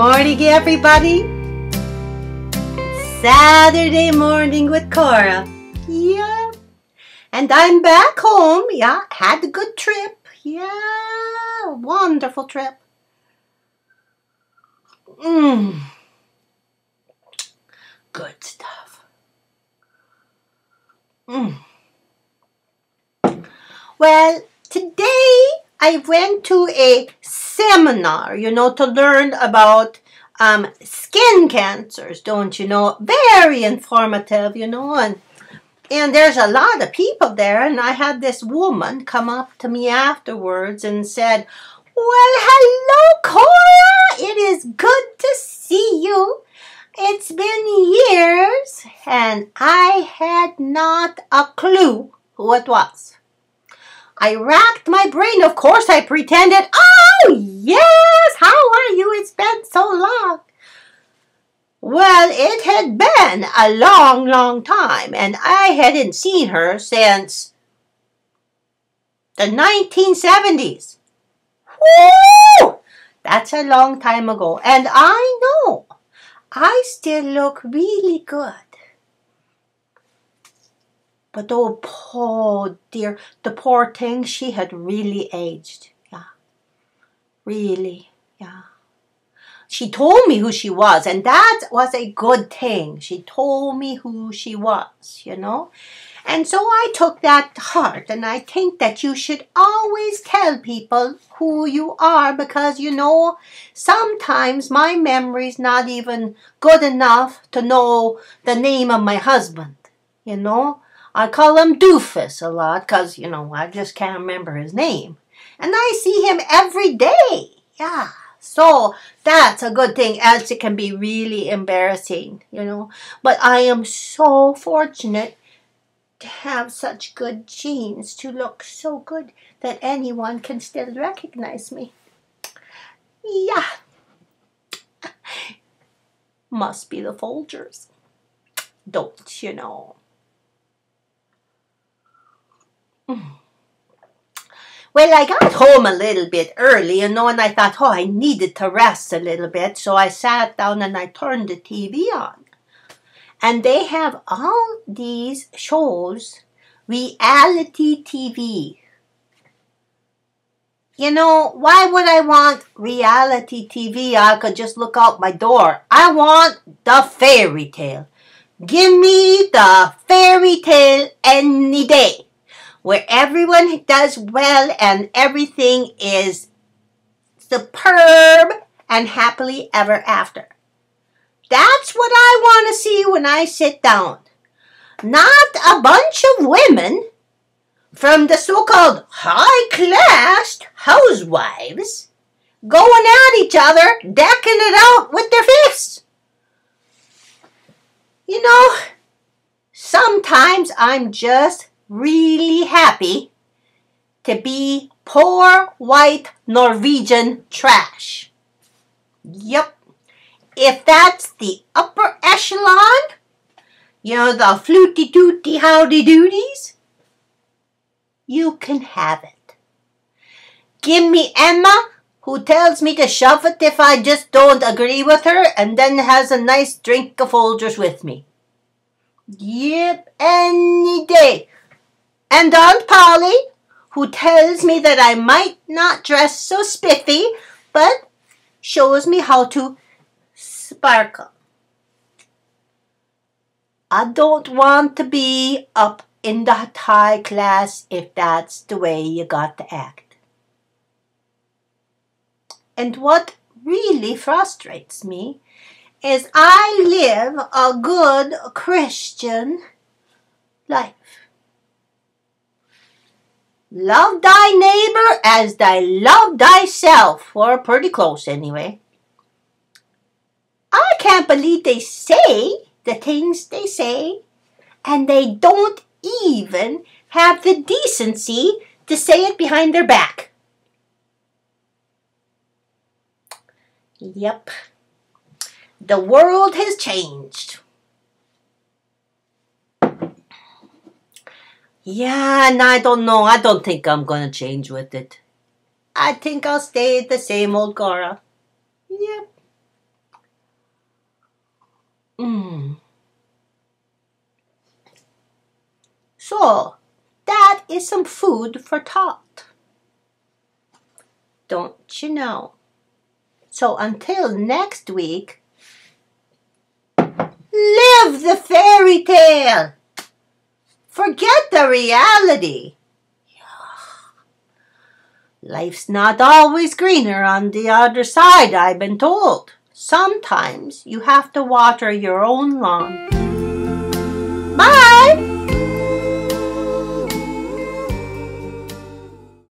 morning, everybody. Saturday morning with Cora. Yeah. And I'm back home. Yeah. Had a good trip. Yeah. Wonderful trip. Good stuff. Well, today I went to a seminar, to learn about skin cancers, don't you know? Very informative, and there's a lot of people there, and I had this woman come up to me afterwards and said, "Well, hello, Cora. It is good to see you. It's been years," and I had not a clue who it was. I racked my brain. Of course, I pretended, "Oh, yes, how are you? It's been so long." Well, it had been a long, long time, and I hadn't seen her since the 1970s. Woo! That's a long time ago, and I know I still look really good. But oh, poor dear, the poor thing, she had really aged. Yeah, really, yeah. She told me who she was, and that was a good thing. She told me who she was, And so I took that to heart, and I think that you should always tell people who you are because, sometimes my memory's not even good enough to know the name of my husband, I call him Doofus a lot because, I just can't remember his name. And I see him every day. Yeah. So that's a good thing, else it can be really embarrassing, But I am so fortunate to have such good genes, to look so good that anyone can still recognize me. Yeah. Must be the Folgers. Don't you know? Well, I got home a little bit early, and I thought, I needed to rest a little bit, so I sat down and I turned the TV on. And they have all these shows, reality TV. Why would I want reality TV? I could just look out my door. I want the fairy tale. Give me the fairy tale any day, where everyone does well and everything is superb and happily ever after. That's what I want to see when I sit down. Not a bunch of women from the so-called high-class housewives going at each other, decking it out with their fists. Sometimes I'm just really happy to be poor white Norwegian trash. Yep. If that's the upper echelon, the fluty tooty howdy doodies, you can have it. Give me Emma, who tells me to shove it if I just don't agree with her, and then has a nice drink of Folgers with me. Yep, any day. And Aunt Polly, who tells me that I might not dress so spiffy, but shows me how to sparkle. I don't want to be up in the high class if that's the way you got to act. And what really frustrates me is I live a good Christian life. Love thy neighbor as thy love thyself, or pretty close anyway. I can't believe they say the things they say, and they don't even have the decency to say it behind their back. Yep. The world has changed. Yeah, and I don't know. I don't think I'm going to change with it. I think I'll stay the same old Cora. Yep. So, that is some food for thought. Don't you know? So until next week, live the fairy tale. Forget the reality. Life's not always greener on the other side, I've been told. Sometimes you have to water your own lawn. Bye!